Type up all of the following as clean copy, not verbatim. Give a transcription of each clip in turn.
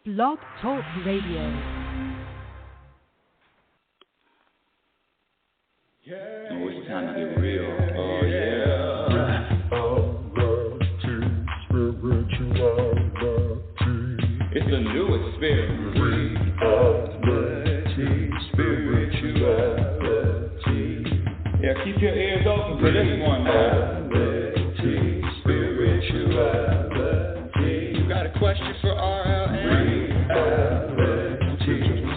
Blog Talk Radio. Oh, it's time to get real. Oh, yeah. It's a new experience. Spirituality. Yeah, keep your ears open for this one now. Spirituality. You got a question for RLN?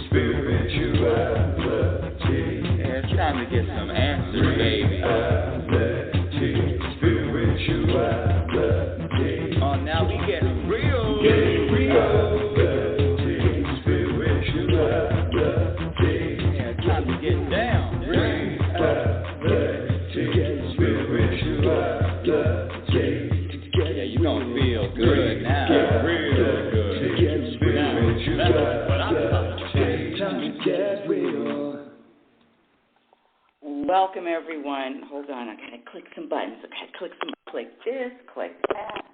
Spirituality. Yeah, it's time to get some answers, baby. Spirituality. Oh, now we get real. Yeah, time to get down. Yeah, you gonna feel good now. Real good. Now, that's what I'm talking about. Time to get real. Welcome, everyone. Hold on, I gotta click some buttons. Okay, click this, click that.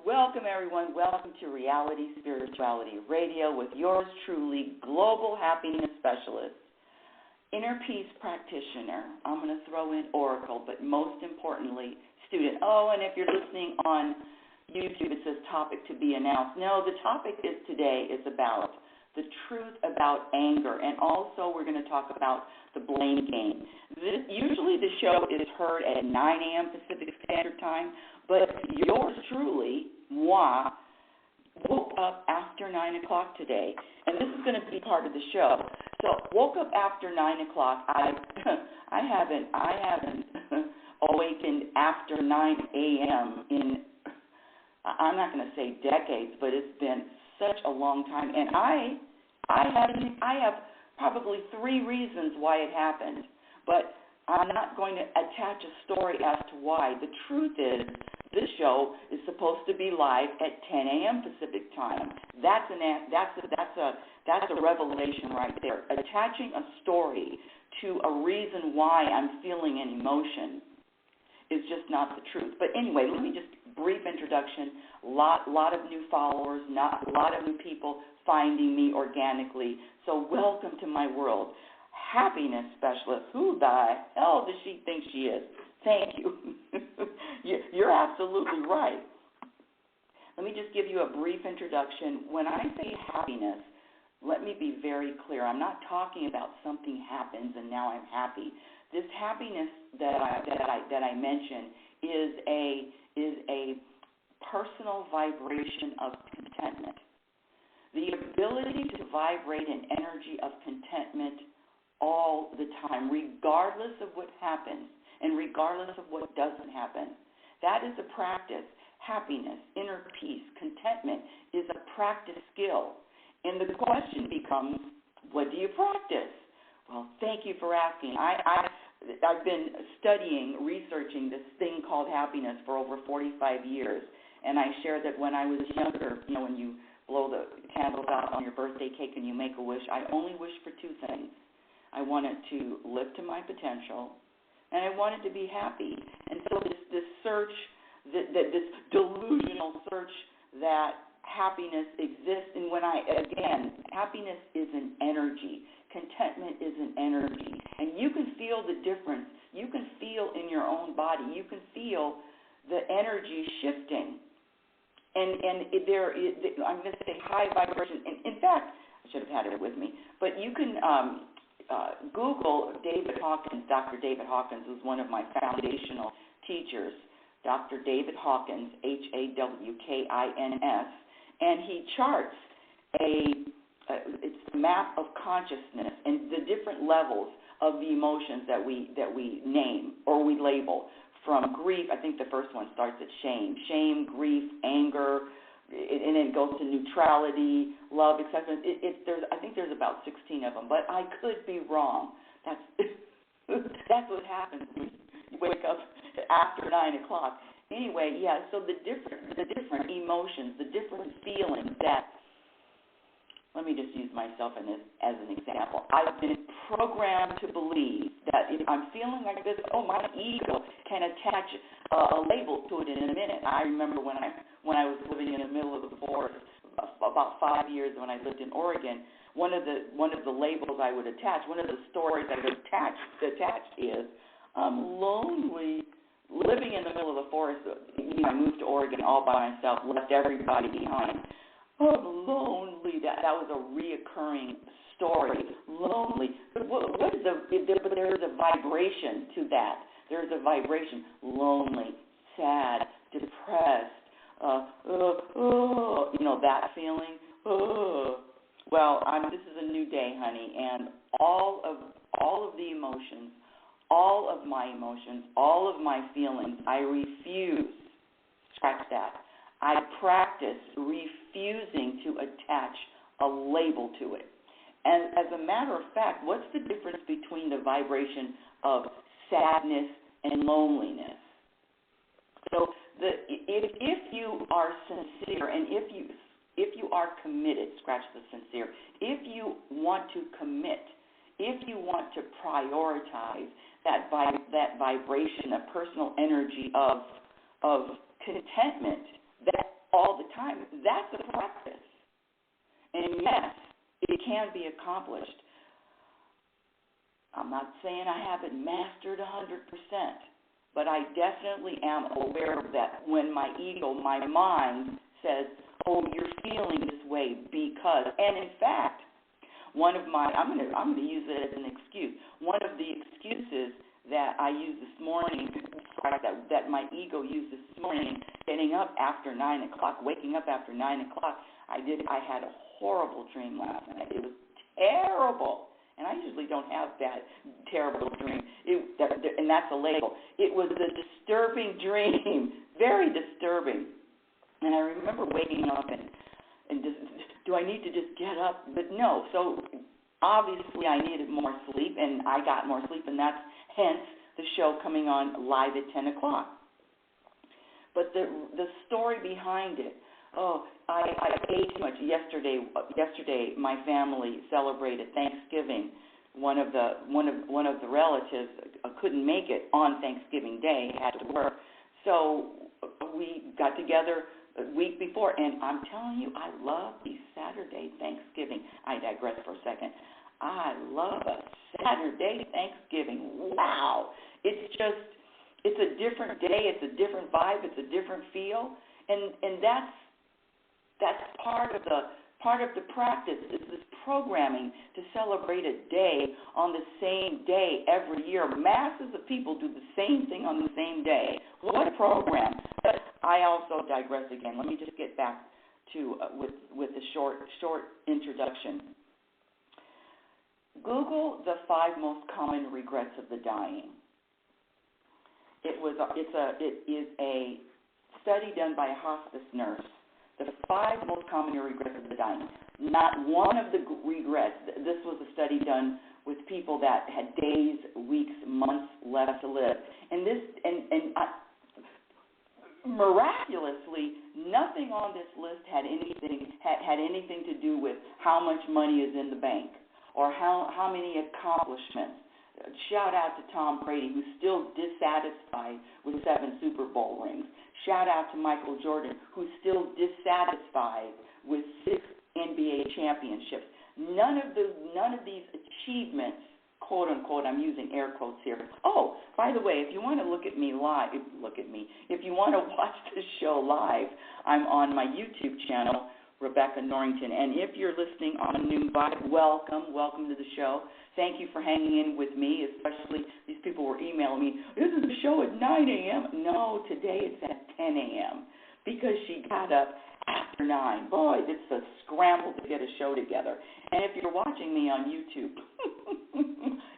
Welcome, everyone. Welcome to Reality Spirituality Radio with yours truly, Global Happiness Specialist, Inner Peace Practitioner. I'm going to throw in Oracle, but most importantly, student. Oh, and if you're listening on YouTube, it says topic to be announced. No, the topic today is about the truth about anger, and also we're going to talk about the blame game. Usually the show is heard at 9 a.m. Pacific Standard Time, but yours truly, moi, woke up after 9 o'clock today, and this is going to be part of the show. So woke up after 9 o'clock. I haven't awakened after 9 a.m. in, I'm not going to say decades, but it's been such a long time, and I have probably 3 reasons why it happened, but I'm not going to attach a story as to why. The truth is, this show is supposed to be live at 10 a.m. Pacific time. That's a revelation right there. Attaching a story to a reason why I'm feeling an emotion is just not the truth. But anyway, let me just brief introduction. Lot of new followers, a lot of new people finding me organically. So welcome to my world. Happiness Specialist. Who the hell does she think she is? Thank you. You're absolutely right. Let me just give you a brief introduction. When I say happiness, let me be very clear. I'm not talking about something happens and now I'm happy. This happiness that I mention is a personal vibration of contentment. The ability to vibrate an energy of contentment all the time, regardless of what happens and regardless of what doesn't happen. That is a practice. Happiness, inner peace, contentment is a practice skill. And the question becomes, what do you practice? Well, thank you for asking. I've been researching this thing called happiness for over 45 years. And I shared that when I was younger, when you blow the candles out on your birthday cake and you make a wish, I only wished for 2 things. I wanted to live to my potential, and I wanted to be happy. And so this search, this delusional search that happiness exists, and happiness is an energy. Contentment is an energy. And you can feel the difference. You can feel in your own body. You can feel the energy shifting. And I'm going to say high vibration. And in fact, I should have had it with me, but you can Google David Hawkins. Dr. David Hawkins is one of my foundational teachers. Dr. David Hawkins, Hawkins, and he charts it's a map of consciousness and the different levels of the emotions that we name or we label. From grief, I think the first one starts at shame, grief, anger, and then it goes to neutrality, love, acceptance. I think there's about 16 of them, but I could be wrong. That's what happens when you wake up after 9 o'clock. Anyway, yeah. So the different emotions, the different feelings that. Let me just use myself as an example. I've been programmed to believe that if I'm feeling like this, my ego can attach a label to it in a minute. I remember when I was living in the middle of the forest, about 5 years when I lived in Oregon, one of the labels I would attach, one of the stories I would attach is I'm lonely, living in the middle of the forest. I moved to Oregon all by myself, left everybody behind. I'm lonely. That was a reoccurring story. Lonely. But there's a vibration to that. There's a vibration. Lonely, sad, depressed. That feeling. Well, this is a new day, honey, and all of the emotions, all of my emotions, all of my feelings, I refuse. Scratch that. I practice refusing to attach a label to it. And as a matter of fact, what's the difference between the vibration of sadness and loneliness? So if you are sincere and if you are committed, scratch the sincere, if you want to commit, if you want to prioritize that vibration, a personal energy of contentment, that all the time, that's a practice. And yes, it can be accomplished. I'm not saying I have it mastered 100%, but I definitely am aware of that when my ego, my mind says, oh, you're feeling this way because, and in fact, one of my, I'm going to use it as an excuse. One of the excuses that I used this morning, that my ego used this morning, getting up after 9 o'clock, waking up after 9 o'clock, I had a horrible dream last night. It was terrible. And I usually don't have that terrible dream. And that's a label. It was a disturbing dream, very disturbing. And I remember waking up and just, do I need to just get up? But no. So obviously I needed more sleep, and I got more sleep, and that's hence the show coming on live at 10 o'clock. But the story behind it, I ate too much yesterday. Yesterday, my family celebrated Thanksgiving. One of the relatives couldn't make it on Thanksgiving Day; had to work. So we got together a week before, and I'm telling you, I love the Saturday Thanksgiving. I digress for a second. I love a Saturday Thanksgiving. Wow, it's a different day. It's a different vibe. It's a different feel, and that's part of the practice is this programming to celebrate a day on the same day every year. Masses of people do the same thing on the same day. What a program! But I also digress again. Let me just get back to with the short introduction. Google the 5 most common regrets of the dying. It is a study done by a hospice nurse. The 5 most common regrets of the dying. Not one of the regrets. This was a study done with people that had days, weeks, months left to live, and miraculously, nothing on this list had anything to do with how much money is in the bank or how many accomplishments. Shout out to Tom Brady, who's still dissatisfied with 7 Super Bowl rings. Shout out to Michael Jordan, who's still dissatisfied with 6 NBA championships. None of these achievements, quote unquote, I'm using air quotes here. Oh, by the way, if you want to if you want to watch the show live, I'm on my YouTube channel, Rebecca Norrington. And if you're listening on Noon Vibe, welcome to the show. Thank you for hanging in with me, especially these people were emailing me, isn't the show at 9 a.m.? No, today it's at 10 a.m. because she got up after 9. Boy, it's a scramble to get a show together. And if you're watching me on YouTube,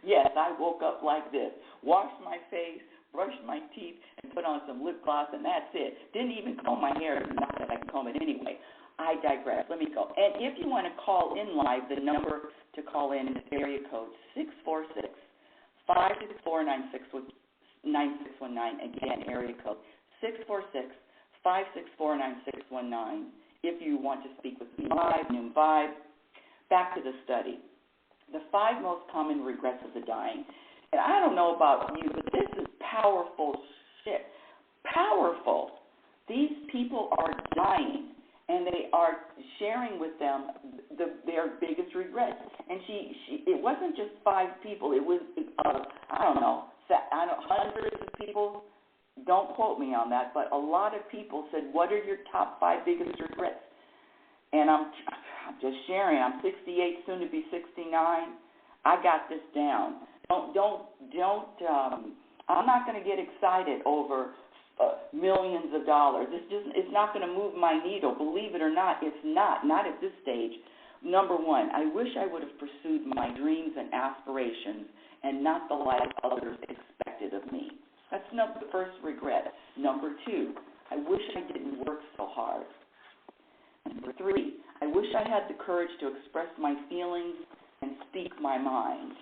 yes, I woke up like this, washed my face, brushed my teeth, and put on some lip gloss, and that's it. Didn't even comb my hair, not that I can comb it anyway. I digress. Let me go. And if you want to call in live, the number to call in is area code 646-564-9619. Again, area code 646-564-9619. If you want to speak with me live, Noon Vibe. Back to the study. The 5 most common regrets of the dying. And I don't know about you, but this is powerful shit. Powerful. These people are dying, and they are sharing with them their biggest regrets. And it wasn't just 5 people. It was, hundreds of people. Don't quote me on that, but a lot of people said, what are your top 5 biggest regrets? And I'm just sharing. I'm 68, soon to be 69. I got this down. I'm not going to get excited over millions of dollars. It's not going to move my needle. Believe it or not, it's not at this stage. Number 1, I wish I would have pursued my dreams and aspirations and not the life others expected of me. That's the first regret. Number 2, I wish I didn't work so hard. Number 3, I wish I had the courage to express my feelings and speak my mind.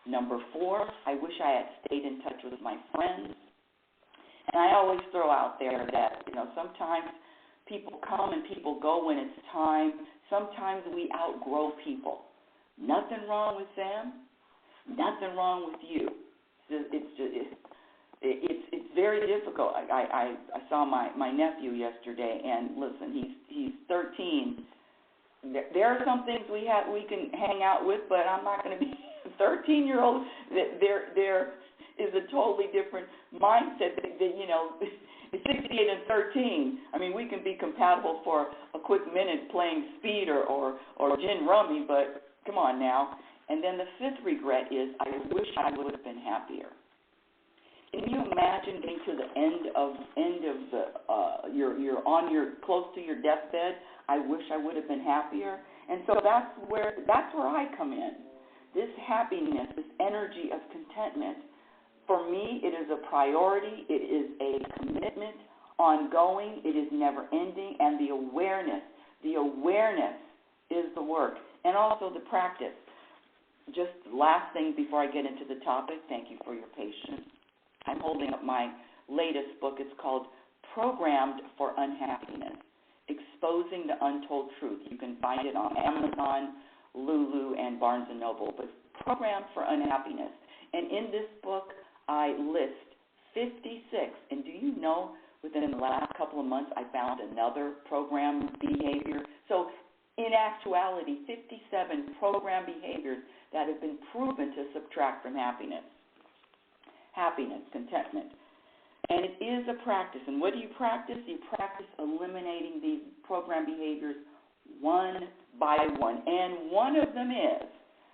Number 4, I wish I had stayed in touch with my friends. And I always throw out there that, sometimes people come and people go when it's time. Sometimes we outgrow people. Nothing wrong with them. Nothing wrong with you. It's very difficult. I saw my nephew yesterday, and listen, he's 13. There are some things we can hang out with, but I'm not going to be 13-year-old. There is a totally different mindset that 68 and 13. I mean, we can be compatible for a quick minute playing speed or gin rummy, but come on now. And then the 5th regret is I wish I would have been happier. Can you imagine getting to the end of you're close to your deathbed? I wish I would have been happier. And so that's where I come in. This happiness, this energy of contentment, for me, it is a priority. It is a commitment, ongoing. It is never ending, and the awareness is the work, and also the practice. Just last thing before I get into the topic, thank you for your patience. I'm holding up my latest book. It's called Programmed for Unhappiness, Exposing the Untold Truth. You can find it on Amazon, Lulu, and Barnes & Noble, but Programmed for Unhappiness. And in this book, I list 56. And do you know, within the last couple of months, I found another programmed behavior. So in actuality, 57 programmed behaviors that have been proven to subtract from happiness, contentment. And it is a practice. And what do you practice? You practice eliminating these programmed behaviors one by one. And one of them is,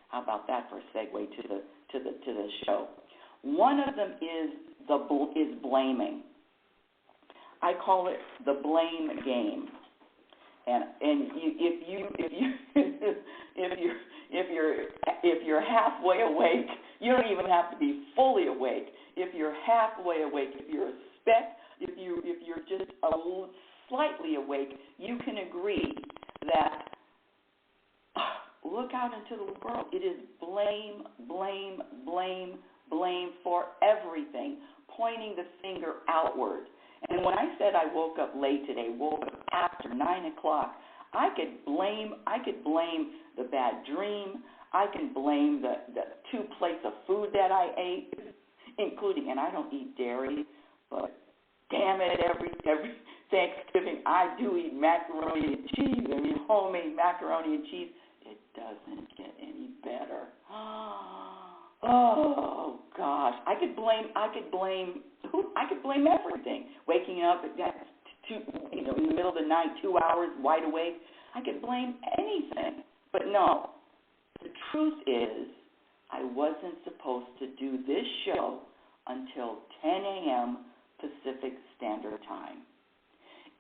how about that for a segue to the show? One of them is blaming. I call it the blame game. And if you're halfway awake, you don't even have to be fully awake. If you're halfway awake, if you're just slightly awake, you can agree that look out into the world. It is blame for everything, pointing the finger outward. And when I said I woke up late today, woke up after 9 o'clock, I could blame the bad dream. I can blame the 2 plates of food that I ate, including, and I don't eat dairy, but damn it, every Thanksgiving I do eat macaroni and cheese. I mean, homemade macaroni and cheese. It doesn't get any better. Oh gosh, I could blame everything. Waking up at in the middle of the night, 2 hours wide awake. I could blame anything. But no, the truth is, I wasn't supposed to do this show until 10 a.m. Pacific Standard Time.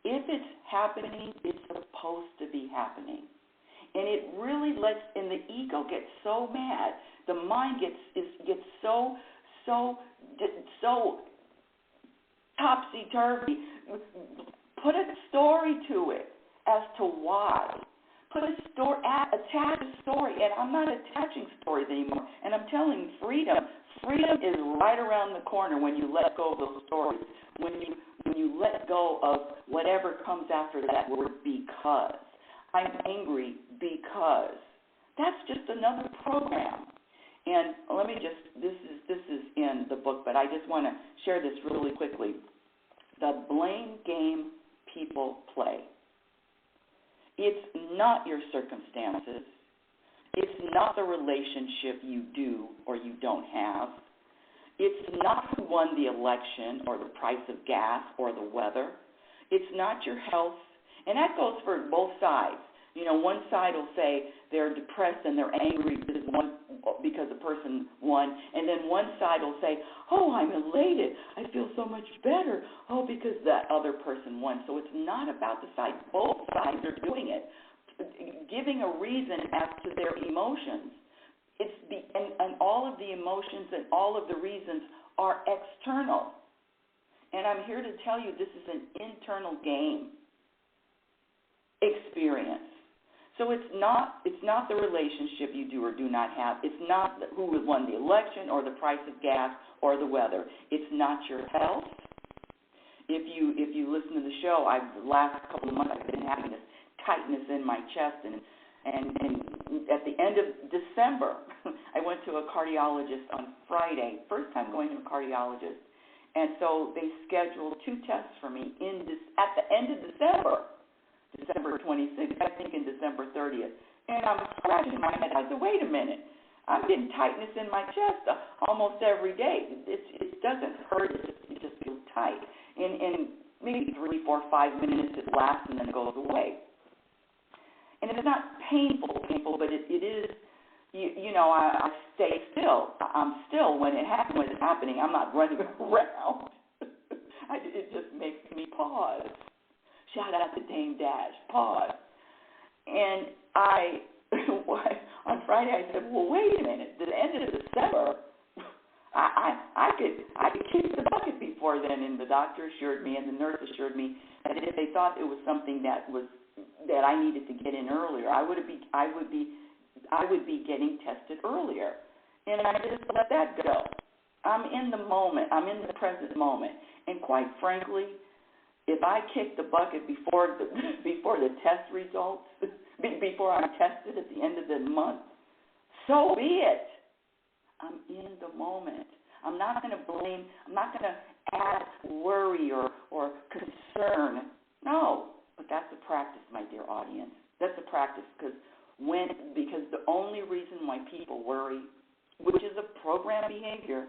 If it's happening, it's supposed to be happening. And it really and the ego gets so mad. The mind gets so topsy-turvy. Put a story to it as to why. Put a story, attach a story, and I'm not attaching stories anymore. And I'm telling you, freedom is right around the corner when you let go of those stories. When you let go of whatever comes after that word because. I'm angry because. That's just another program. And let me this is in the book, but I just want to share this really quickly. The blame game people play. It's not your circumstances. It's not the relationship you do or you don't have. It's not who won the election or the price of gas or the weather. It's not your health. And that goes for both sides. You know, one side will say they're depressed and they're angry because the person won. And then one side will say, oh, I'm elated. I feel so much better. Oh, because that other person won. So it's not about the side. Both sides are doing it, giving a reason as to their emotions. And all of the emotions and all of the reasons are external. And I'm here to tell you this is an internal game experience. So it's not the relationship you do or do not have. It's not who won the election or the price of gas or the weather. It's not your health. If you listen to the show, the last couple of months I've been having this tightness in my chest, and at the end of December, I went to a cardiologist on Friday, first time going to a cardiologist, and so they scheduled 2 tests for me at the end of December 26th, I think, and December 30th. And I'm scratching my head. I said, wait a minute. I'm getting tightness in my chest almost every day. It doesn't hurt. It just feels tight. In maybe 3, 4, 5 minutes it lasts and then it goes away. And it's not painful, but it is, I stay still. I'm still when it's happening. I'm not running around. It just makes me pause. Shout out to Dame Dash. Pause. And on Friday I said, well, wait a minute. At the end of December, I could kick the bucket before then. And the doctor assured me, and the nurse assured me that if they thought it was something that I needed to get in earlier, I would be getting tested earlier. And I just let that go. I'm in the moment. I'm in the present moment. And quite frankly, if I kick the bucket before the test results, before I'm tested at the end of the month, so be it. I'm in the moment. I'm not going to blame. I'm not going to add worry or concern. No, but that's a practice, my dear audience. That's a practice because the only reason why people worry, which is a program behavior,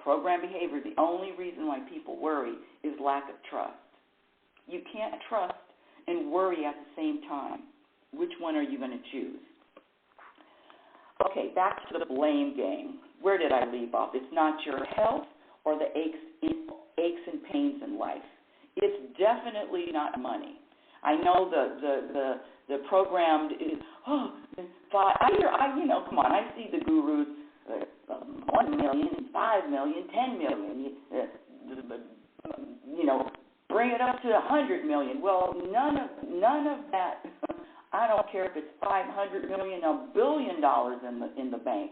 the only reason why people worry is lack of trust. You can't trust and worry at the same time. Which one are you going to choose? Okay, back to the blame game. Where did I leave off? It's not your health or the aches and pains in life. It's definitely not money. I know the programmed is, come on, I see the gurus, 1 million, 5 million, 10 million, bring it up to 100 million. Well, none of that. I don't care if it's 500 million, $1 billion in the bank.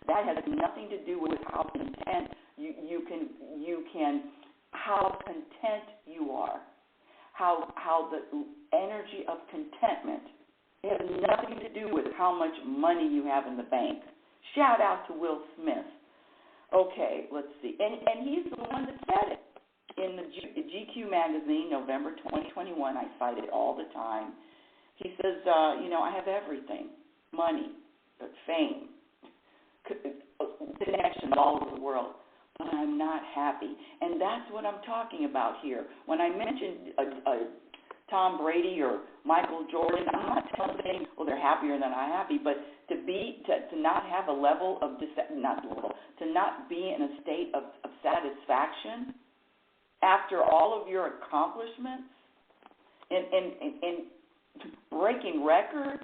That has nothing to do with how content you can how content you are, how the energy of contentment. It has nothing to do with how much money you have in the bank. Shout out to Will Smith. Okay, let's see, and he's the one that said it. In the GQ magazine, November 2021, I cite it all the time. He says, I have everything, money, fame, connections all over the world, but I'm not happy. And that's what I'm talking about here. When I mentioned Tom Brady or Michael Jordan, I'm not saying, well, they're happier than I'm happy, but to not have a level of, to not be in a state of satisfaction after all of your accomplishments and breaking records.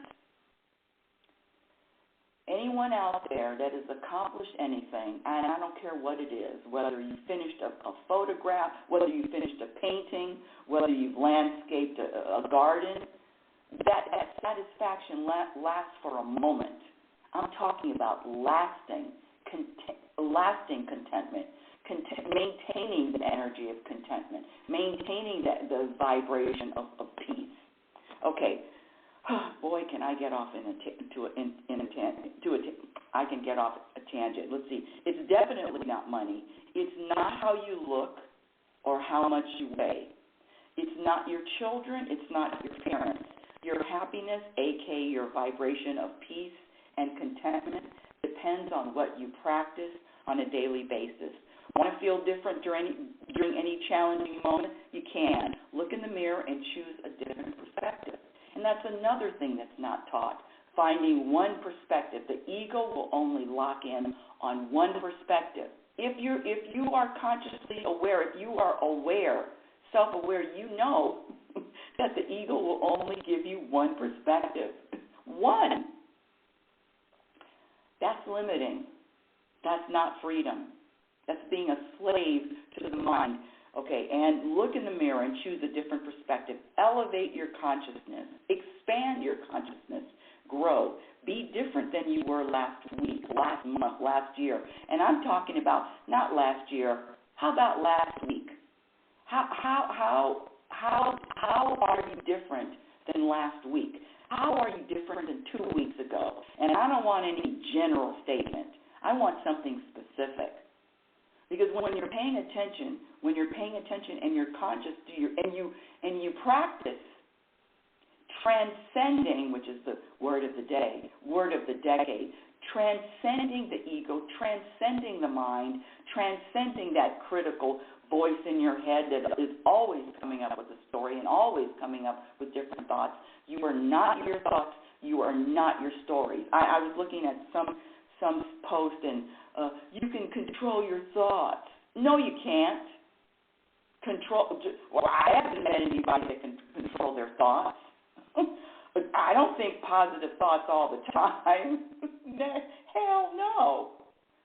Anyone out there that has accomplished anything, and I don't care what it is, whether you finished a photograph, whether you finished a painting, whether you've landscaped a garden, that satisfaction lasts for a moment. I'm talking about lasting contentment. Maintaining the energy of contentment, maintaining the vibration of peace. Okay, boy, can I get off I can get off a tangent. Let's see. It's definitely not money. It's not how you look or how much you weigh. It's not your children. It's not your parents. Your happiness, aka your vibration of peace and contentment, depends on what you practice on a daily basis. Want to feel different during any challenging moment? You can. Look in the mirror and choose a different perspective. And that's another thing that's not taught. Finding one perspective. The ego will only lock in on one perspective. If you are consciously aware, if you are aware, self-aware, you know that the ego will only give you one perspective. One. That's limiting. That's not freedom. That's being a slave to the mind. Okay, and look in the mirror and choose a different perspective. Elevate your consciousness. Expand your consciousness. Grow. Be different than you were last week, last month, last year. And I'm talking about not last year. How about last week? How are you different than last week? How are you different than 2 weeks ago? And I don't want any general statement. I want something specific. Because when you're paying attention and you're conscious and you practice transcending, which is the word of the day, word of the decade, transcending the ego, transcending the mind, transcending that critical voice in your head that is always coming up with a story and always coming up with different thoughts. You are not your thoughts. You are not your stories. I was looking at some post and you can control your thoughts. No, you can't. I haven't met anybody that can control their thoughts. I don't think positive thoughts all the time. Hell no.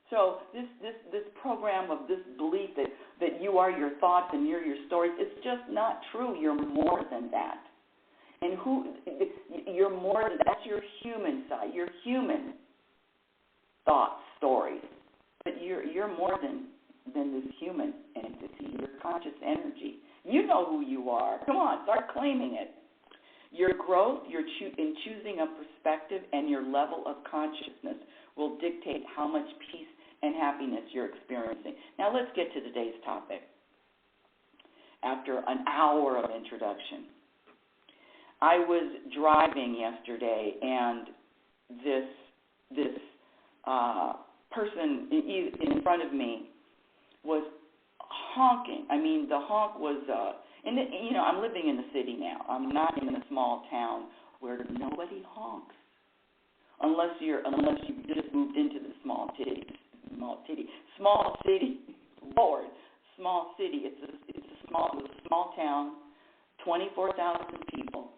So this program of this belief that you are your thoughts and you're your stories, it's just not true. You're more than that. And you're more than that's your human side, your human thoughts, stories. But you're more than this human entity, your conscious energy. You know who you are. Come on, start claiming it. Your growth, in choosing a perspective, and your level of consciousness will dictate how much peace and happiness you're experiencing. Now let's get to today's topic. After an hour of introduction, I was driving yesterday, and this person in front of me was honking. I mean, the honk was, I'm living in the city now. I'm not in a small town where nobody honks, unless you just moved into the small city. Lord, small city. It's a small town, 24,000 people.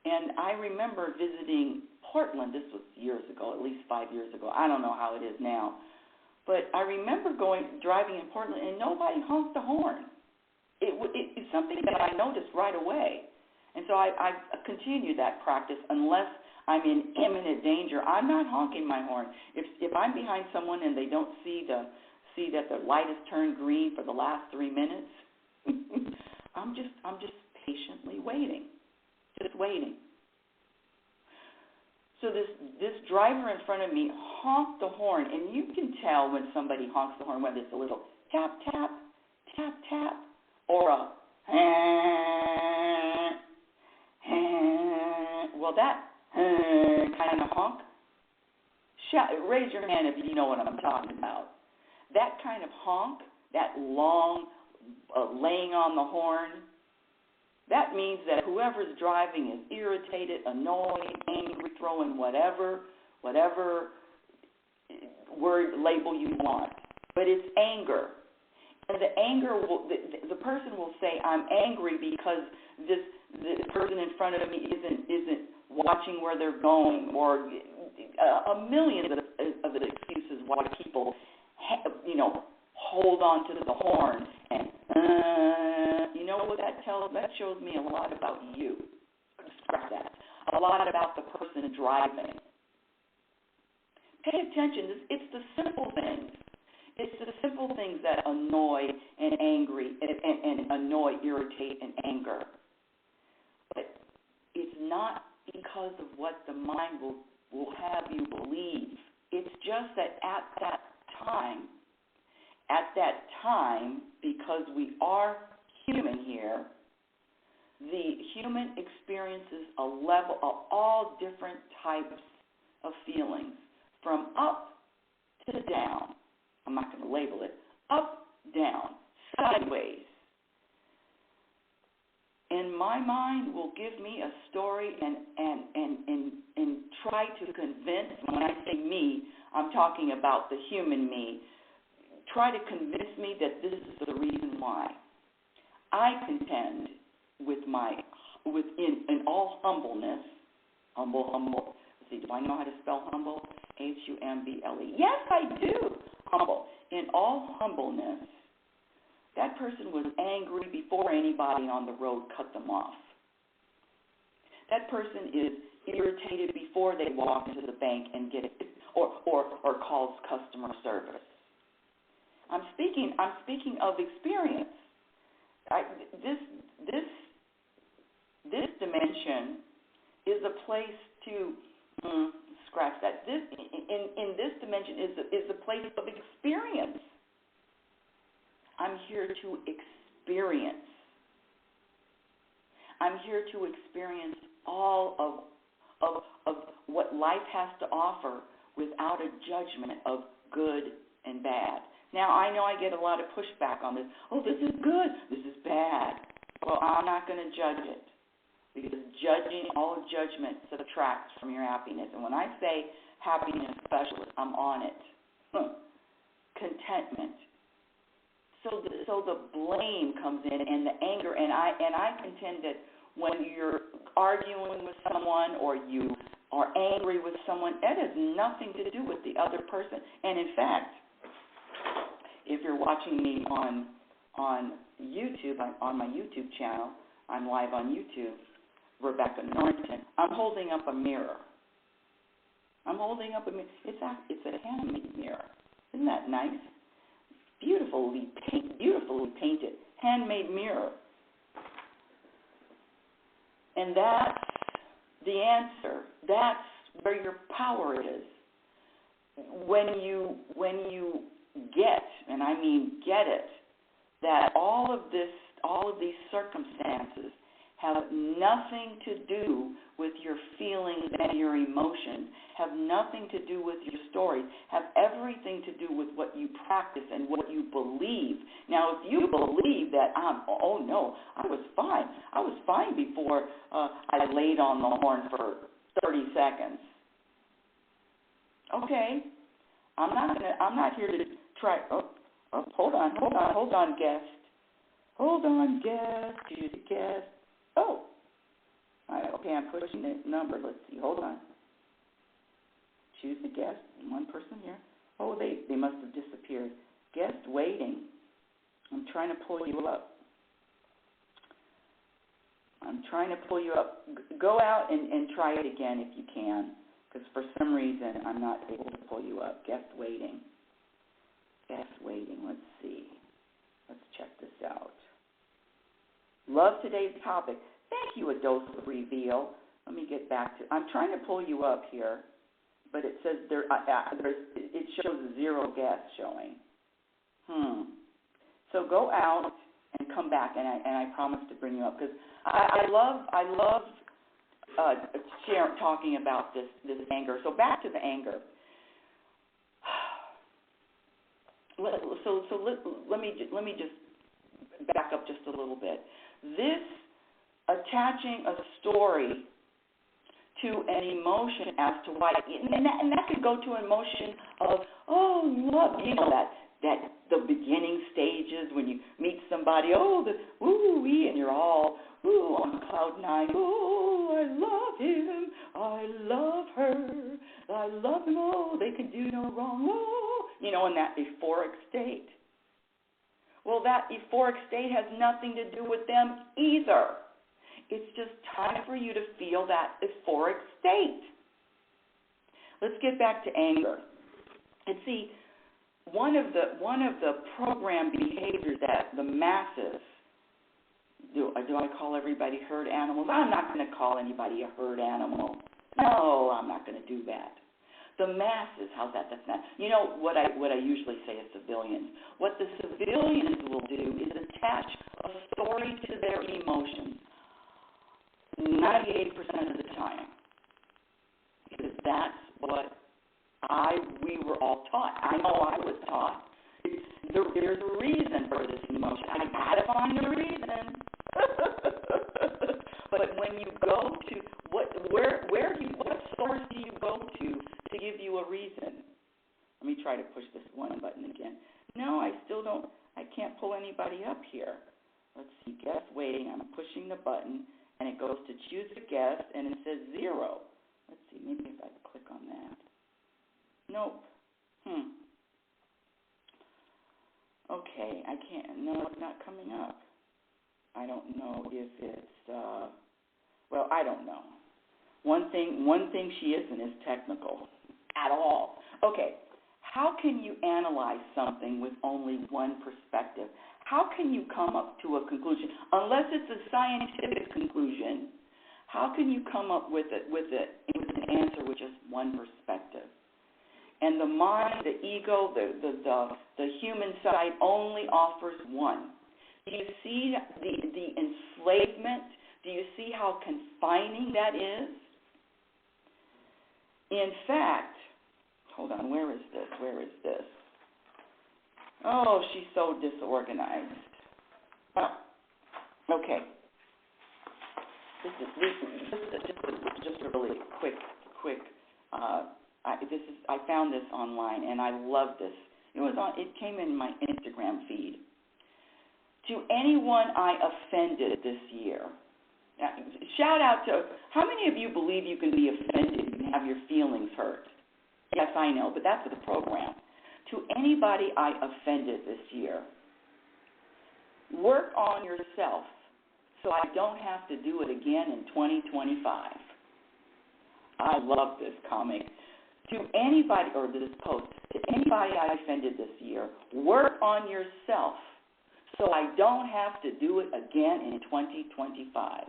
And I remember visiting Portland. This was years ago, at least 5 years ago. I don't know how it is now. But I remember driving in Portland, and nobody honked the horn. It's something that I noticed right away. And so I continue that practice unless I'm in imminent danger. I'm not honking my horn. If I'm behind someone and they don't see that the light has turned green for the last 3 minutes, I'm just patiently waiting. Just waiting. So this driver in front of me honked the horn, and you can tell when somebody honks the horn, whether it's a little tap, tap, tap, tap, or a well, that kind of honk, raise your hand if you know what I'm talking about. That kind of honk, that long laying on the horn, that means that whoever's driving is irritated, annoyed, angry, throwing whatever word label you want. But it's anger. And the anger the person will say, I'm angry because this person in front of me isn't watching where they're going, or a million of the excuses why people hold on to the horn and you know what that tells? That shows me a lot about you. Scrap that. A lot about the person driving. Pay attention. It's the simple things. It's the simple things that annoy and annoy, irritate, and anger. But it's not because of what the mind will have you believe. It's just that at that time, because we are human here, the human experiences a level of all different types of feelings, from up to down. I'm not going to label it. Up, down, sideways. And my mind will give me a story and try to convince, when I say me, I'm talking about the human me, try to convince me that this is the reason why. I contend in all humbleness, humble. Let's see, do I know how to spell humble? Humble. Yes, I do. Humble. In all humbleness, that person was angry before anybody on the road cut them off. That person is irritated before they walk into the bank and get it, or calls customer service. I'm speaking of experience. This dimension is a place to scratch that. This in this dimension is a place of experience. I'm here to experience. I'm here to experience all of what life has to offer without a judgment of good and bad. Now, I know I get a lot of pushback on this. Oh, this is good. This is bad. Well, I'm not going to judge it, because all judgment subtracts from your happiness. And when I say happiness specialist, I'm on it. Contentment. So the blame comes in, and the anger, and I contend that when you're arguing with someone or you are angry with someone, that has nothing to do with the other person. And in fact, if you're watching me on YouTube, on my YouTube channel, I'm live on YouTube, Rebecca Norrington, I'm holding up a mirror. It's a handmade mirror. Isn't that nice? Beautifully painted, handmade mirror. And that's the answer. That's where your power is. When you get, and I mean get it, that all of these circumstances have nothing to do with your feelings and your emotions, have nothing to do with your stories, have everything to do with what you practice and what you believe. Now, if you believe that oh no, I was fine before I laid on the horn for 30 seconds. Okay, I'm not here to try. Hold on, guest. Choose a guest. Oh, okay, I'm pushing the number. Let's see. Hold on. Choose a guest. One person here. Oh, they must have disappeared. Guest waiting. I'm trying to pull you up. Go out and try it again if you can, because for some reason I'm not able to pull you up. Guest waiting. Let's see. Let's check this out. Love today's topic. Thank you, A Dose of Reveal. Let me get back to. I'm trying to pull you up here, but it says it shows 0 guests showing. So go out and come back, and I promise to bring you up, because I love talking about this anger. So back to the anger. So let me just back up just a little bit. This attaching a story to an emotion as to why, and that could go to an emotion of, oh, love, that the beginning stages when you meet somebody, and you're all on cloud 9. Oh, I love him, I love her, I love them, oh, they can do no wrong, in that euphoric state. Well, that euphoric state has nothing to do with them either. It's just time for you to feel that euphoric state. Let's get back to anger. And see, one of the program behaviors that the masses do I call everybody herd animals? I'm not going to call anybody a herd animal. No, I'm not going to do that. The masses, how's that? That's not. You know what I usually say is civilians. What the civilians will do is attach a story to their emotions. 98% of the time. Because that's what we were all taught. I know I was taught. There's a reason for this emotion. I got to find a reason. But when you go to what source do you go to give you a reason? Let me try to push this one button again. No, I can't pull anybody up here. Let's see, guest waiting. I'm pushing the button, and it goes to choose a guest, and it says 0. Let's see, maybe if I click on that. Nope. Okay, I can't. No, it's not coming up. I don't know if it's, I don't know. One thing she isn't is technical at all. Okay, how can you analyze something with only one perspective? How can you come up to a conclusion? Unless it's a scientific conclusion, how can you come up with an answer with just one perspective? And the mind, the ego, the human side only offers one. Do you see the enslavement? Do you see how confining that is? In fact, hold on, where is this? Oh, she's so disorganized. Oh, okay. This is just a really quick. I found this online and I love this. It came in my Instagram feed. To anyone I offended this year. Now, shout out to, how many of you believe you can be offended and have your feelings hurt? Yes, I know, but that's the program. To anybody I offended this year, work on yourself so I don't have to do it again in 2025. I love this comic. To anybody, or this post, to anybody I offended this year, work on yourself so I don't have to do it again in 2025.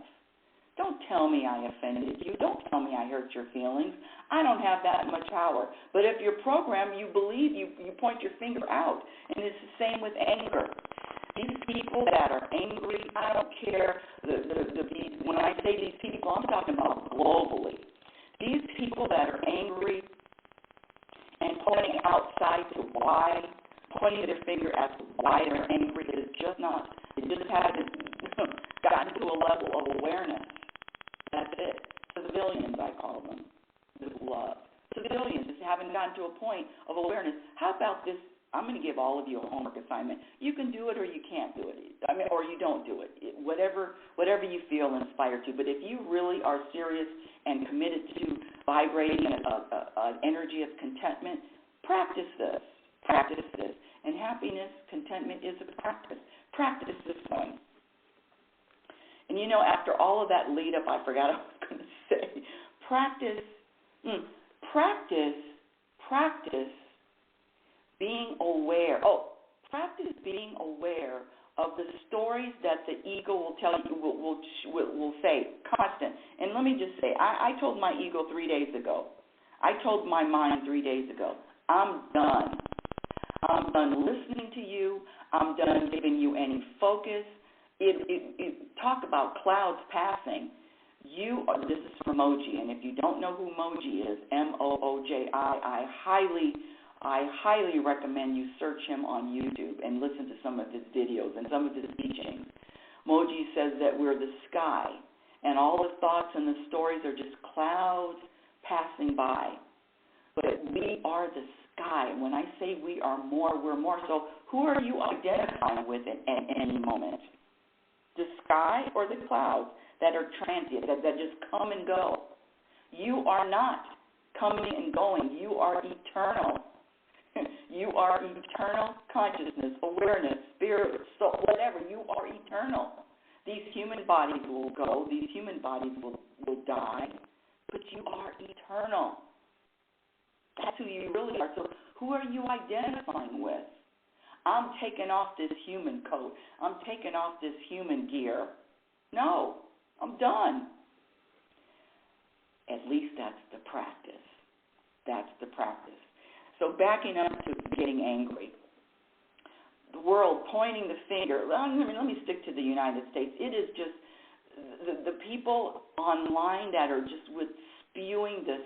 Don't tell me I offended you. Don't tell me I hurt your feelings. I don't have that much power. But if you're programmed, you believe, you point your finger out. And it's the same with anger. These people that are angry, I don't care. When I say these people, I'm talking about globally. These people that are angry and pointing outside to why, pointing their finger at why they're angry, it just hasn't gotten to a level of awareness. That's it. Civilians, I call them, with love. Civilians just haven't gotten to a point of awareness. How about this? I'm going to give all of you a homework assignment. You can do it or you can't do it. Or you don't do it. Whatever you feel inspired to. But if you really are serious and committed to vibrating an energy of contentment, practice this. Practice this. And happiness, contentment is a practice. Practice this one. And after all of that lead up, I forgot what I was going to say. Practice being aware. Practice being aware of the stories that the ego will tell you, will say, constant. And let me just say, I told my ego 3 days ago. I told my mind 3 days ago, I'm done. I'm done listening to you. I'm done giving you any focus. Talk about clouds passing. This is from Moji, and if you don't know who Moji is, Mooji, I highly recommend you search him on YouTube and listen to some of his videos and some of his teachings. Moji says that we're the sky, and all the thoughts and the stories are just clouds passing by. But we are the sky. When I say we are more, we're more. So who are you identifying with at any moment? The sky or the clouds that are transient, that just come and go? You are not coming and going. You are eternal. You are eternal consciousness, awareness, spirit, soul, whatever. You are eternal. These human bodies will go. These human bodies will die. But you are eternal. That's who you really are. So who are you identifying with? I'm taking off this human coat. I'm taking off this human gear. No, I'm done. At least that's the practice. That's the practice. So backing up to getting angry. The world pointing the finger. Let me stick to the United States. It is just the people online that are just spewing this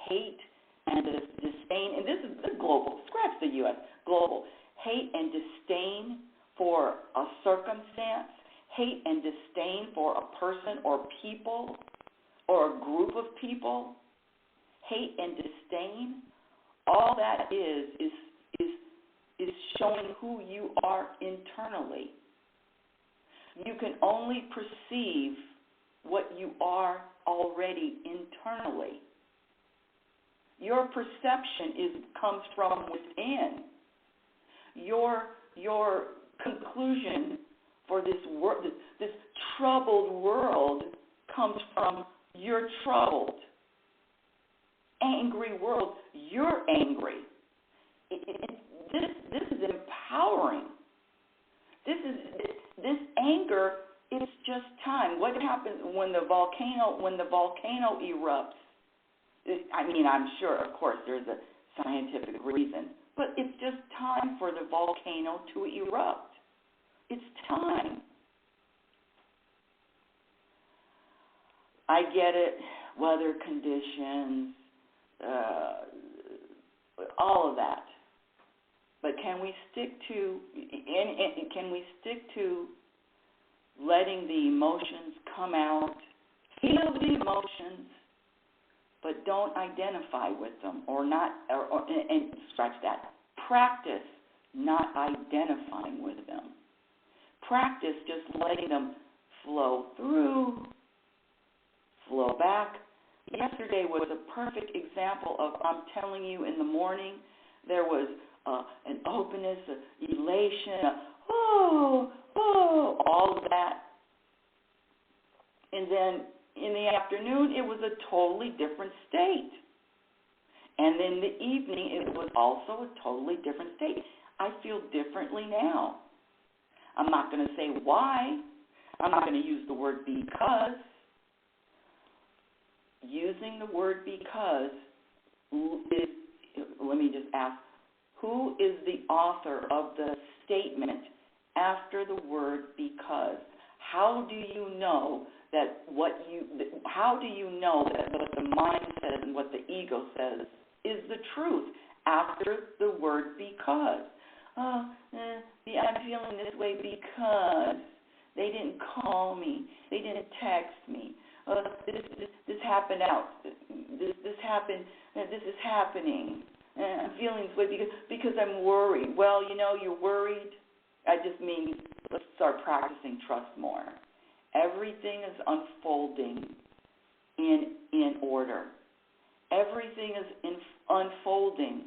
hate and this disdain, and this is global, scratch the U.S., global, hate and disdain for a circumstance, hate and disdain for a person or people or a group of people, hate and disdain, all that is showing who you are internally. You can only perceive what you are already internally. Your perception comes from within. Your conclusion for this world, this troubled world, comes from your troubled, angry world. You're angry. This is empowering. This anger is just time. What happens when the volcano erupts? I mean, I'm sure, of course, there's a scientific reason, but it's just time for the volcano to erupt. It's time. I get it, weather conditions, all of that. But can we stick to letting the emotions come out, feel the emotions, but don't identify with them, and scratch that. Practice not identifying with them. Practice just letting them flow through, flow back. Yesterday was a perfect example of, I'm telling you, in the morning there was an openness, elation, all of that. And then in the afternoon, it was a totally different state. And in the evening, it was also a totally different state. I feel differently now. I'm not going to say why. I'm not going to use the word because. Using the word because is, let me just ask, who is the author of the statement after the word because? How do you know that what the mind says and what the ego says is the truth after the word because? I'm feeling this way because they didn't call me, they didn't text me. This happened out. This happened. This is happening. I'm feeling this way because I'm worried. Well, you're worried. I just mean let's start practicing trust more. Everything is unfolding in order. Everything is unfolding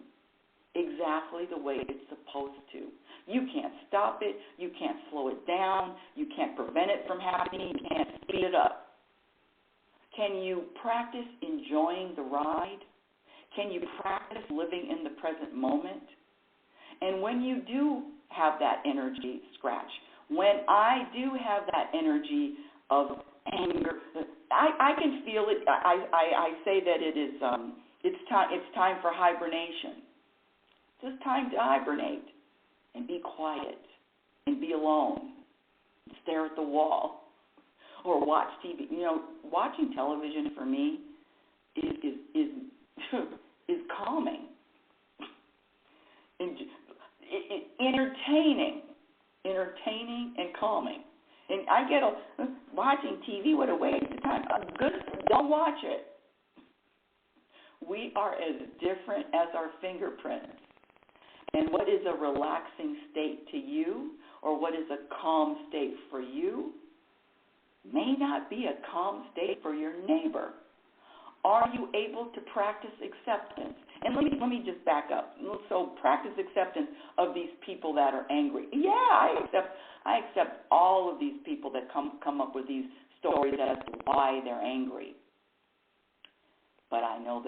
exactly the way it's supposed to. You can't stop it. You can't slow it down. You can't prevent it from happening. You can't speed it up. Can you practice enjoying the ride? Can you practice living in the present moment? And when you do have that energy, scratch, when I do have that energy of anger, I can feel it. I say that it is it's time for hibernation. It's just time to hibernate and be quiet and be alone, stare at the wall, or watch TV. Watching television for me is calming, entertaining and calming. And I get watching TV. What a waste of time. Good, don't watch it. We are as different as our fingerprints. And what is a relaxing state to you, or what is a calm state for you, may not be a calm state for your neighbor. Are you able to practice acceptance? And let me just back up. So practice acceptance of these people that are angry. Yeah, I accept all of these people that come up with these stories as to why they're angry. But I know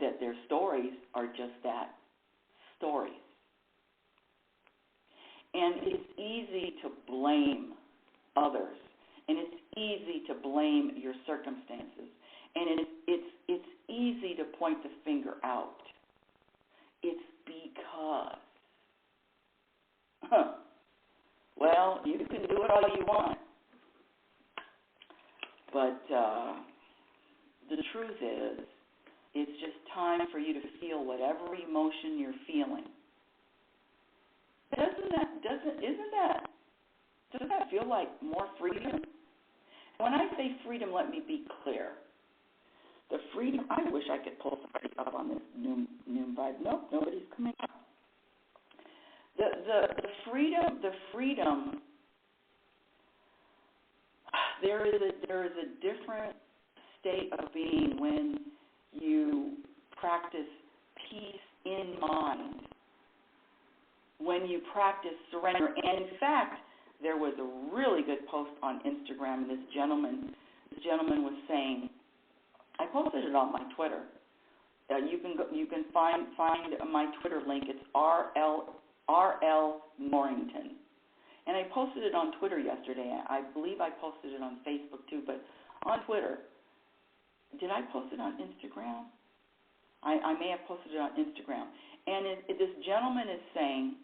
that their stories are just that, stories. And it's easy to blame others. And it's easy to blame your circumstances. And it's easy to point the finger out. It's because. Well, you can do it all you want. But the truth is, it's just time for you to feel whatever emotion you're feeling. Doesn't that feel like more freedom? When I say freedom, let me be clear. The freedom, I wish I could pull somebody up on this noon vibe. Nope, nobody's coming up. The freedom, there is a different state of being when you practice peace in mind, when you practice surrender. And in fact, there was a really good post on Instagram, and this gentleman was saying, I posted it on my Twitter. You can find my Twitter link. It's RL Norrington. And I posted it on Twitter yesterday. I believe I posted it on Facebook too, but on Twitter. Did I post it on Instagram? I may have posted it on Instagram. And this gentleman is saying,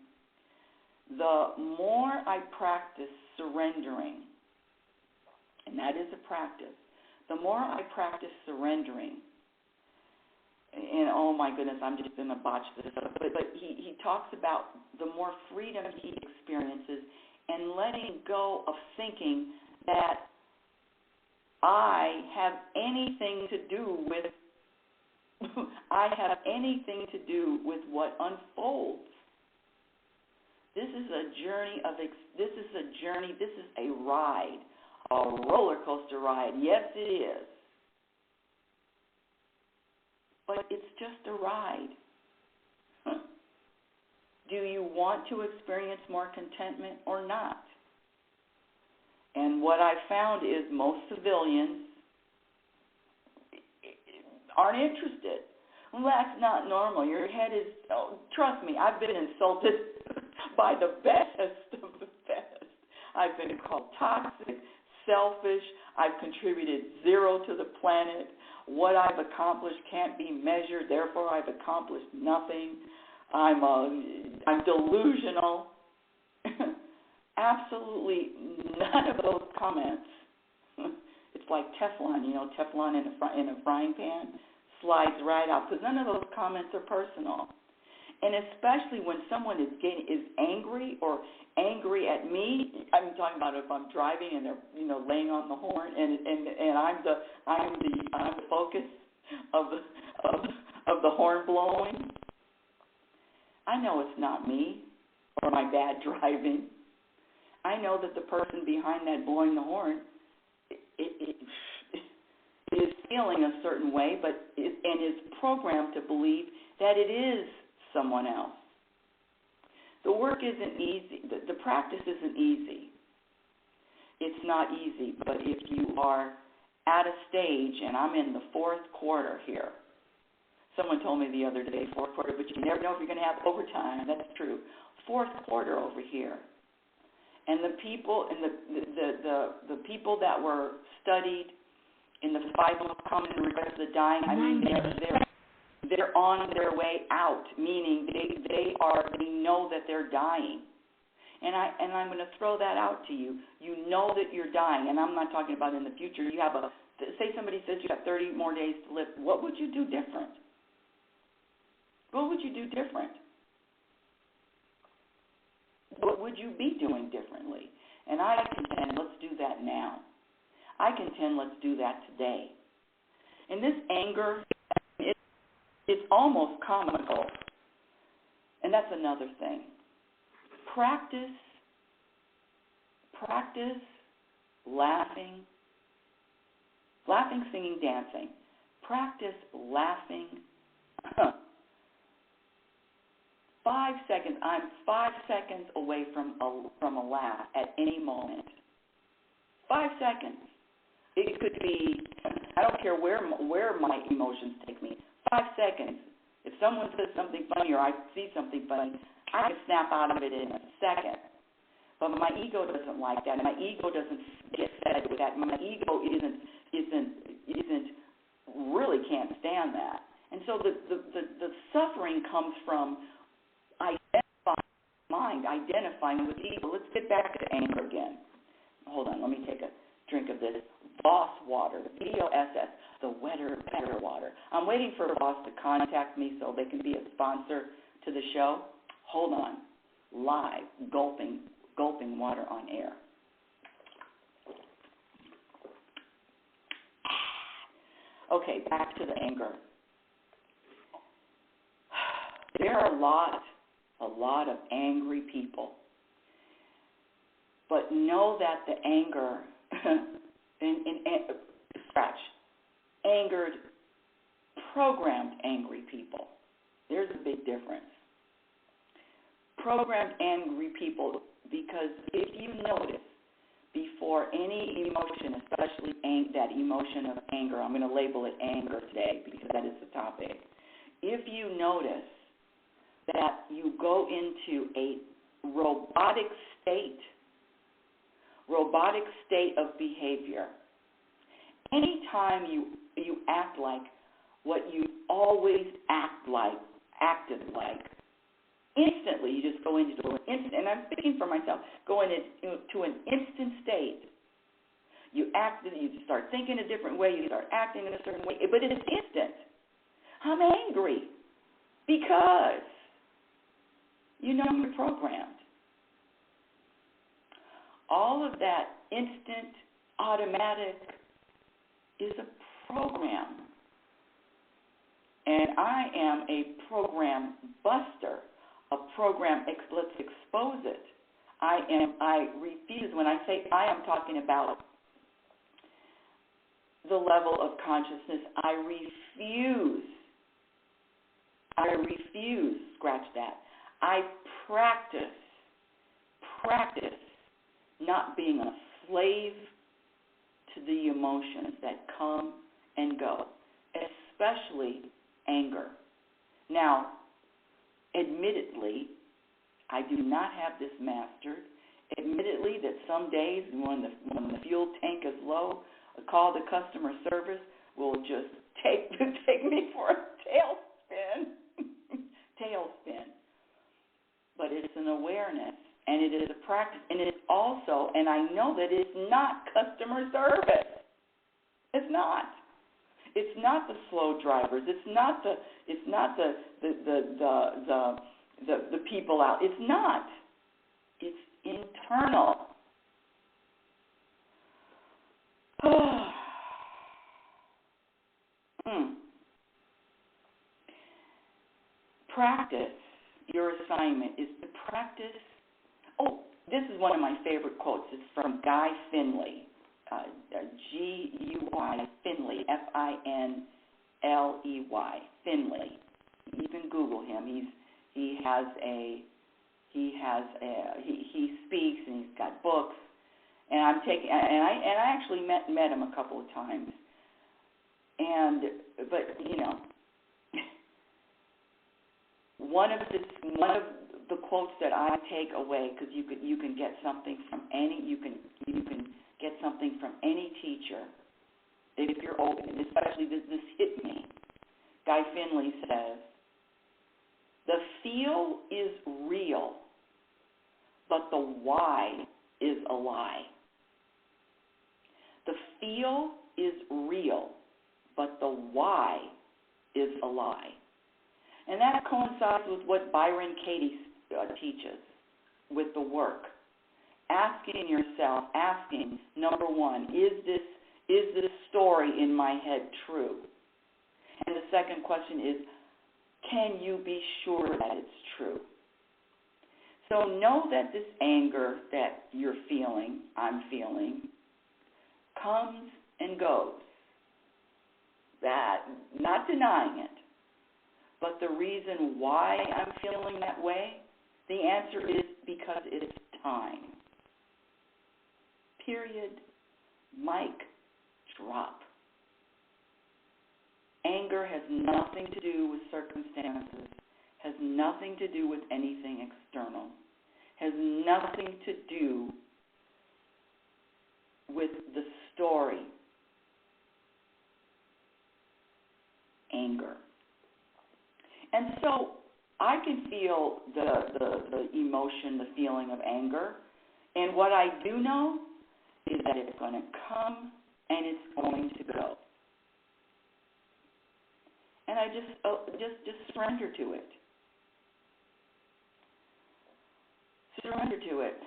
the more I practice surrendering, and that is a practice, the more I practice surrendering, and oh my goodness, I'm just going to botch this up, but he talks about the more freedom he experiences and letting go of thinking that I have anything to do with what unfolds. This is a ride, a roller coaster ride. Yes, it is. But it's just a ride. Do you want to experience more contentment or not? And what I found is most civilians aren't interested. Well, that's not normal. Your head is, trust me, I've been insulted by the best of the best. I've been called toxic, selfish. I've contributed zero to the planet. What I've accomplished can't be measured. Therefore, I've accomplished nothing. I'm delusional. Absolutely none of those comments. It's like Teflon, Teflon in a frying pan slides right out, because none of those comments are personal. And especially when someone is angry or angry at me, I'm talking about if I'm driving and they're laying on the horn and I'm the focus of the horn blowing. I know it's not me or my bad driving. I know that the person behind that blowing the horn is feeling a certain way, and is programmed to believe that it is someone else. The work isn't easy. The practice isn't easy. It's not easy, but if you are at a stage, and I'm in the fourth quarter here. Someone told me the other day, fourth quarter, but you never know if you're going to have overtime. That's true. Fourth quarter over here. And the people the people that were studied in the 5 most common regrets of the dying, I mean, they're on their way out, meaning they know that they're dying. And I'm going to throw that out to you. You know that you're dying, and I'm not talking about in the future. You have say somebody says you have 30 more days to live. What would you do different? What would you do different? What would you be doing differently? And I contend, let's do that now. I contend, let's do that today. And this anger, it's almost comical. And that's another thing. Practice laughing, singing, dancing. Practice laughing. 5 seconds. I'm 5 seconds away from a laugh at any moment. 5 seconds. It could be, I don't care where my emotions take me. 5 seconds. If someone says something funny or I see something funny, I can snap out of it in a second. But my ego doesn't like that. My ego doesn't get fed with that. My ego isn't really can't stand that. And so the suffering comes from identifying with ego. Let's get back to anger again. Hold on, let me take a drink of this Boss Water, BOSS, the wetter, better water. I'm waiting for Boss to contact me so they can be a sponsor to the show. Hold on. Live, gulping water on air. Okay, back to the anger. There are a lot of angry people. But know that the anger, angered, programmed angry people. There's a big difference. Programmed angry people, because if you notice, before any emotion, especially that emotion of anger, I'm going to label it anger today because that is the topic. If you notice that you go into a robotic state of behavior, anytime you act like what you always acted like, instantly you just go into an instant, and I'm speaking for myself, go into an instant state. You start thinking a different way, you start acting in a certain way, but it's instant. I'm angry because you know you're programmed. All of that instant, automatic is a program. And I am a program buster, a program, let's expose it. I refuse, when I say I am talking about the level of consciousness, I refuse, scratch that. I practice not being a slave to the emotions that come and go, especially anger. Now, admittedly, I do not have this mastered. Admittedly, that some days when the fuel tank is low, a call to customer service will just take me for a tailspin. But it's an awareness, and it is a practice, and it is also, and I know that it's not customer service. It's not. It's not the slow drivers. It's not the people out. It's not. It's internal. Practice. Your assignment is to practice. Oh, this is one of my favorite quotes. It's from Guy Finley, G-U-Y, Finley, F-I-N-L-E-Y, Finley. You can Google him. He speaks and he's got books. And I actually met him a couple of times. But you know, one of the quotes that I take away, because you can get something from you can get something from any teacher if you're open. Especially this hit me. Guy Finley says, "The feel is real, but the why is a lie." The feel is real, but the why is a lie. And that coincides with what Byron Katie teaches with the work. Asking yourself, number one, is this story in my head true? And the second question is, can you be sure that it's true? So know that this anger that you're feeling, I'm feeling, comes and goes. That, not denying it. But the reason why I'm feeling that way, the answer is because it's time. Period. Mic drop. Anger has nothing to do with circumstances, has nothing to do with anything external, has nothing to do with the story. Anger. And so I can feel the emotion, the feeling of anger. And what I do know is that it's going to come and it's going to go. And I just surrender to it. Surrender to it.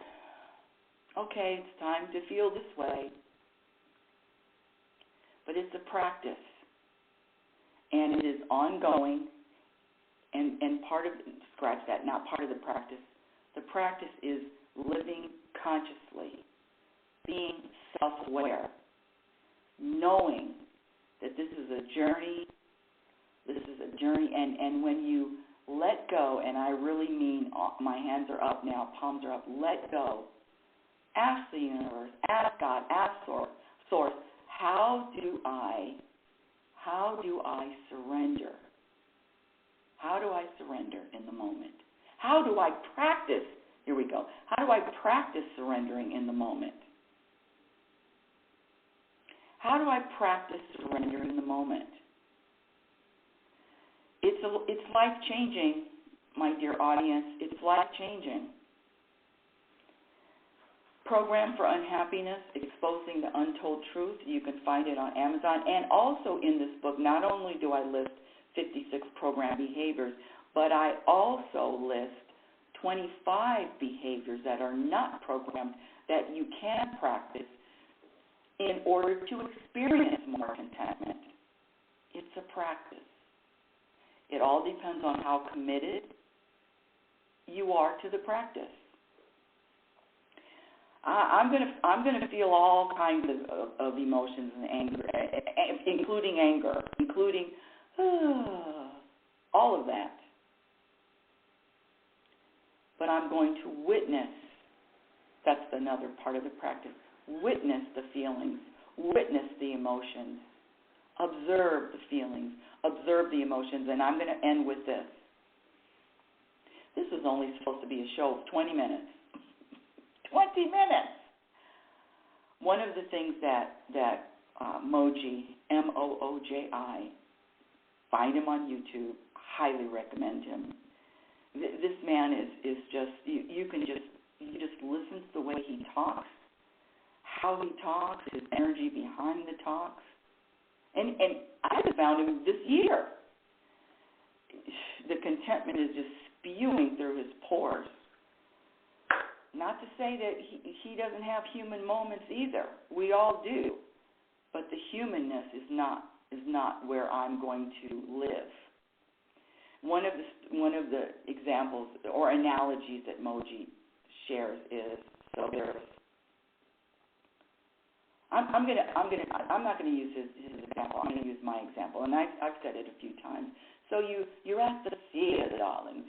Okay, it's time to feel this way. But it's a practice. And it is ongoing. And part of, scratch that, not part of the practice. The practice is living consciously, being self-aware, knowing that this is a journey. This is a journey, and when you let go, and I really mean my hands are up now, palms are up, let go. Ask the universe, ask God, ask Source, how do I surrender? How do I surrender in the moment? How do I practice? Here we go. How do I practice surrendering in the moment? How do I practice surrendering in the moment? It's life-changing, my dear audience. It's life-changing. Program for Unhappiness, Exposing the Untold Truth. You can find it on Amazon. And also in this book, not only do I list 56 program behaviors, but I also list 25 behaviors that are not programmed that you can practice in order to experience more contentment. It's a practice. It all depends on how committed you are to the practice. I'm gonna feel all kinds of emotions and anger, including anger, including all of that. But I'm going to witness. That's another part of the practice. Witness the feelings. Witness the emotions. Observe the feelings. Observe the emotions. And I'm going to end with this. This is only supposed to be a show of 20 minutes. 20 minutes! One of the things that Moji, M-O-O-J-I, find him on YouTube, highly recommend him. This man is just, you just listen to the way he talks, how he talks, his energy behind the talks. And I found him this year. The contentment is just spewing through his pores. Not to say that he doesn't have human moments either. We all do. But the humanness is not where I'm going to live. One of the examples or analogies that Moji shares is, so there's, I'm not going to use his example. I'm going to use my example, and I've said it a few times. So you're at the theater, darlings.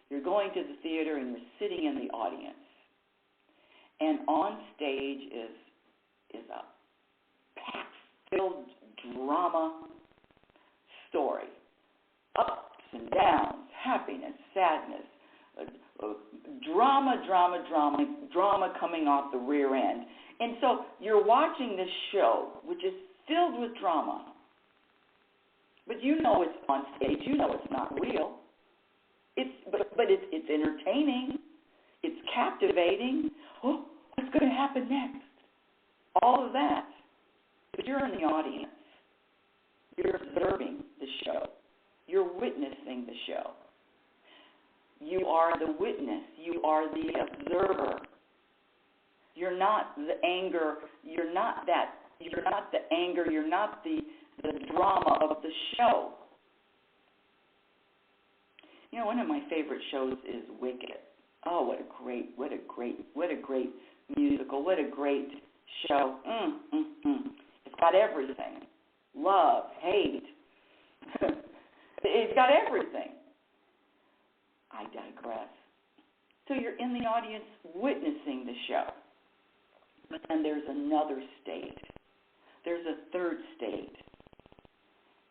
You're going to the theater and you're sitting in the audience, and on stage is a pack-filled drama story, ups and downs, happiness, sadness, drama coming off the rear end. And so you're watching this show, which is filled with drama. But you know it's on stage. You know it's not real. But it's entertaining. It's captivating. Oh, what's going to happen next? All of that. But you're in the audience. You're observing the show. You're witnessing the show. You are the witness. You are the observer. You're not the anger. You're not the anger. You're not the drama of the show. You know, one of my favorite shows is Wicked. Oh, what a great musical. What a great show. It's got everything. Love, hate. It's got everything. I digress. So you're in the audience witnessing the show. But then there's another state. There's a third state.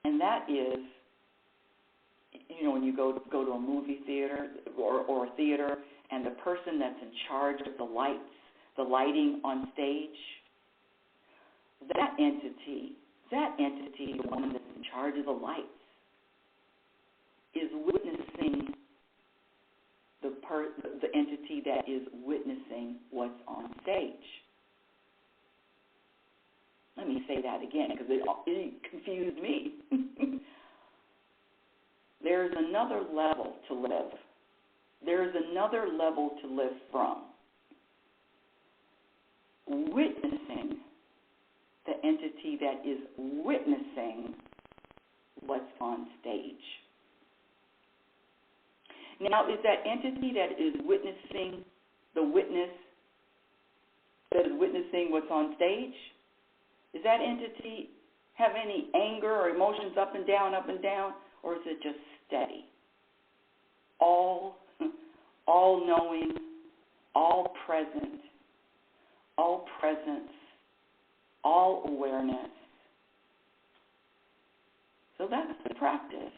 And that is, you know, when you go to a movie theater or a theater, and the person that's in charge of the lights, the lighting on stage, that entity, the one that's in charge of the lights, is witnessing the entity that is witnessing what's on stage. Let me say that again because it confused me. There's another level to live. There's another level to live from. Witnessing the entity that is witnessing what's on stage. Now, is that entity that is witnessing the witness that is witnessing what's on stage? Does that entity have any anger or emotions up and down, or is it just steady? All knowing, all present, all presence, all awareness. So that's the practice,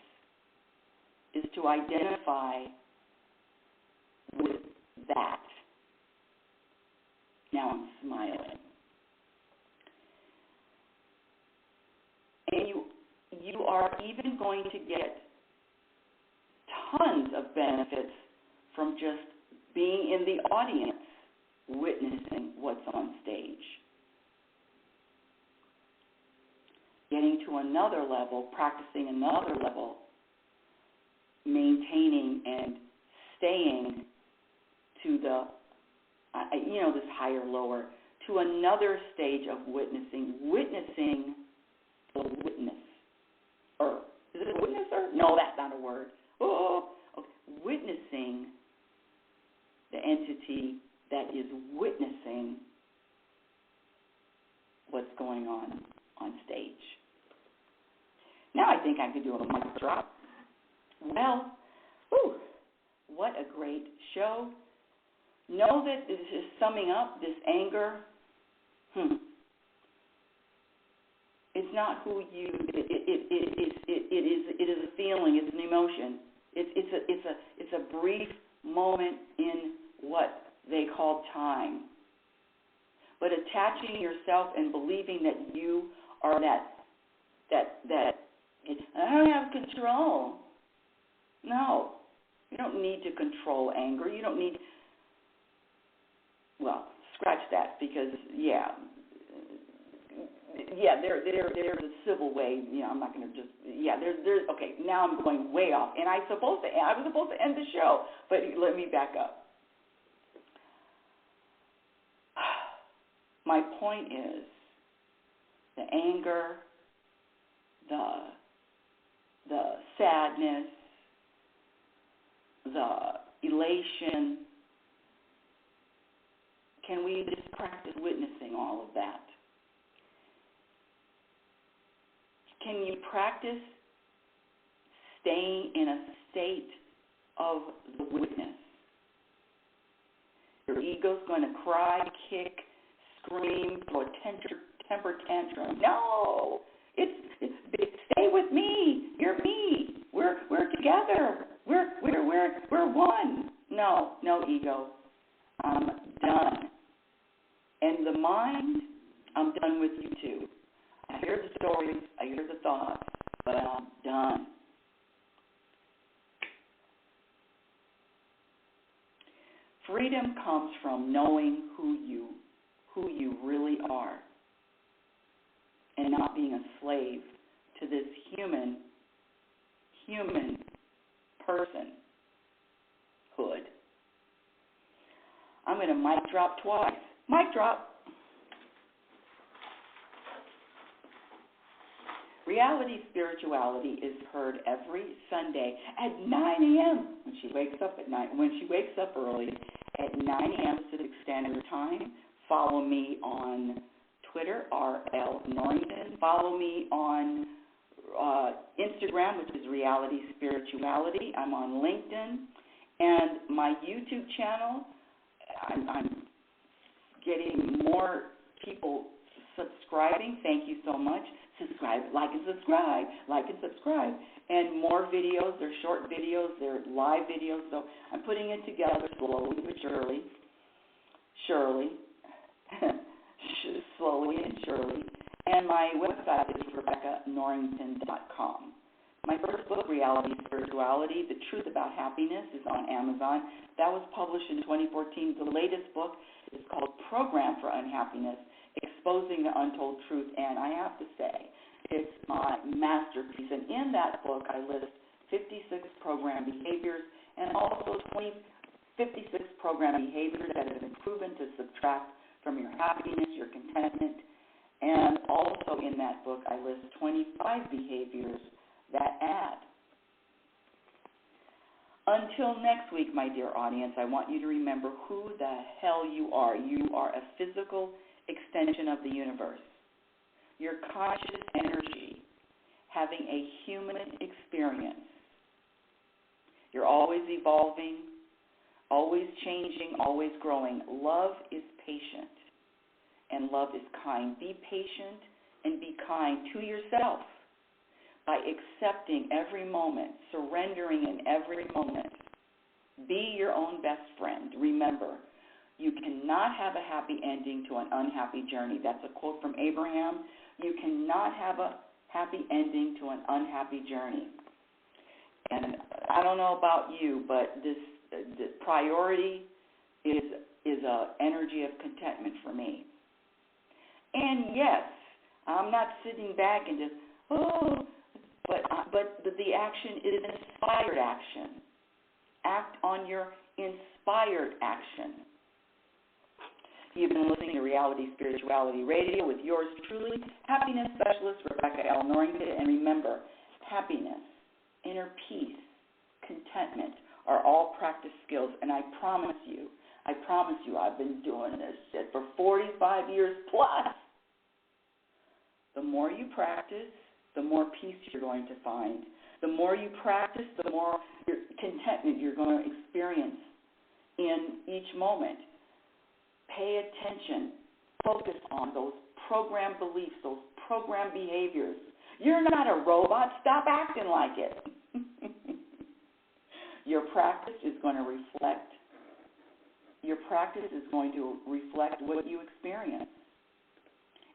is to identify with that. Now I'm smiling. And you are even going to get tons of benefits from just being in the audience, witnessing what's on stage. Getting to another level, practicing another level, maintaining and staying to the, this higher, lower, to another stage of witnessing the witness. Is it a witnesser? No, that's not a word. Okay. Witnessing the entity that is witnessing what's going on stage. Now I think I could do a mic drop. Well, what a great show. Know that this is summing up, this anger. It's not who you. It is a feeling. It's an emotion. It's a brief moment in what they call time. But attaching yourself and believing that you are that I don't have control. No, you don't need to control anger. You don't need. Well, scratch that because there's a civil way. I'm not going to just. There's okay. Now I'm going way off, and I was supposed to end the show, but let me back up. My point is the anger, the sadness, the elation. Can we just practice witnessing all of that? Can you practice staying in a state of the witness? Your ego's going to cry, kick, scream, throw a temper tantrum. No, it's stay with me. You're me. We're together. We're one. No ego. I'm done. And the mind, I'm done with you too. I hear the stories, I hear the thoughts, but I'm done. Freedom comes from knowing who you really are and not being a slave to this human personhood. I'm going to mic drop twice. Mic drop. Reality Spirituality is heard every Sunday at 9 a.m. when she wakes up early at 9 a.m. Pacific Standard Time. Follow me on Twitter, RL Norrington. Follow me on Instagram, which is Reality Spirituality. I'm on LinkedIn. And my YouTube channel, I'm getting more people subscribing. Thank you so much. Subscribe, like and subscribe. And more videos. They're short videos. They're live videos. So I'm putting it together slowly but surely. Slowly and surely. And my website is RebeccaNorrington.com. My first book, Reality Spirituality, The Truth About Happiness, is on Amazon. That was published in 2014. The latest book is called Program for Unhappiness. Exposing the Untold Truth, and I have to say, it's my masterpiece. And in that book, I list 56 program behaviors and also 56 program behaviors that have been proven to subtract from your happiness, your contentment. And also in that book, I list 25 behaviors that add. Until next week, my dear audience, I want you to remember who the hell you are. You are a physical extension of the universe. Your conscious energy, having a human experience. You're always evolving, always changing, always growing. Love is patient, and love is kind. Be patient and be kind to yourself by accepting every moment, surrendering in every moment. Be your own best friend. Remember, you cannot have a happy ending to an unhappy journey. That's a quote from Abraham. You cannot have a happy ending to an unhappy journey. And I don't know about you, but the priority is an energy of contentment for me. And yes, I'm not sitting back and just, but the action is inspired action. Act on your inspired action. You've been listening to Reality Spirituality Radio with yours truly, Happiness Specialist Rebecca L. Norrington. And remember, happiness, inner peace, contentment are all practice skills. And I promise you, I've been doing this shit for 45 years plus. The more you practice, the more peace you're going to find. The more you practice, the more contentment you're going to experience in each moment. Pay attention. Focus on those program beliefs, those program behaviors. You're not a robot. Stop acting like it. Your practice is going to reflect what you experience.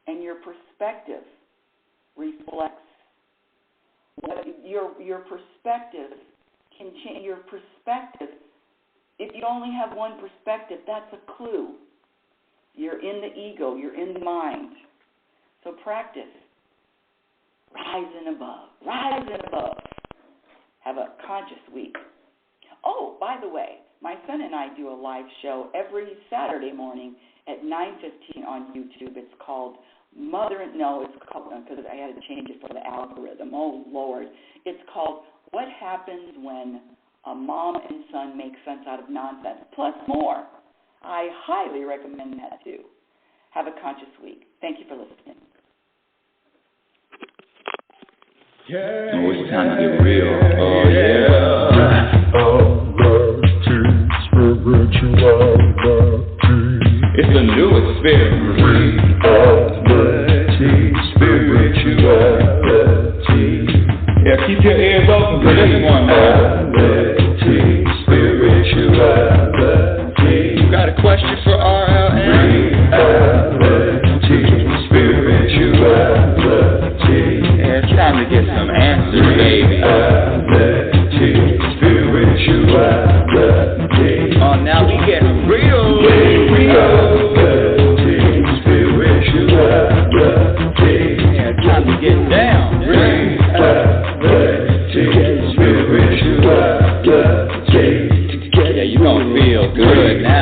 And your perspective reflects what your perspective can change. Your perspective, if you only have one perspective, that's a clue. You're in the ego. You're in the mind. So practice. Rise and above. Rise and above. Have a conscious week. Oh, by the way, my son and I do a live show every Saturday morning at 9:15 on YouTube. It's called because I had to change it for the algorithm. Oh, Lord. It's called What Happens When a Mom and Son Make Sense Out of Nonsense, plus more. I highly recommend that, too. Have a conscious week. Thank you for listening. Oh, it's time to get real. Oh, yeah. It's the new experience. Spirituality. Yeah, keep your ears open for this one, man. Spirituality. You got a question for RLN? Spirituality. Yeah, it's time to get some answers, baby. Spirituality. Oh, now we get real. Yeah, it's time to get down. Yeah, you gonna feel good now.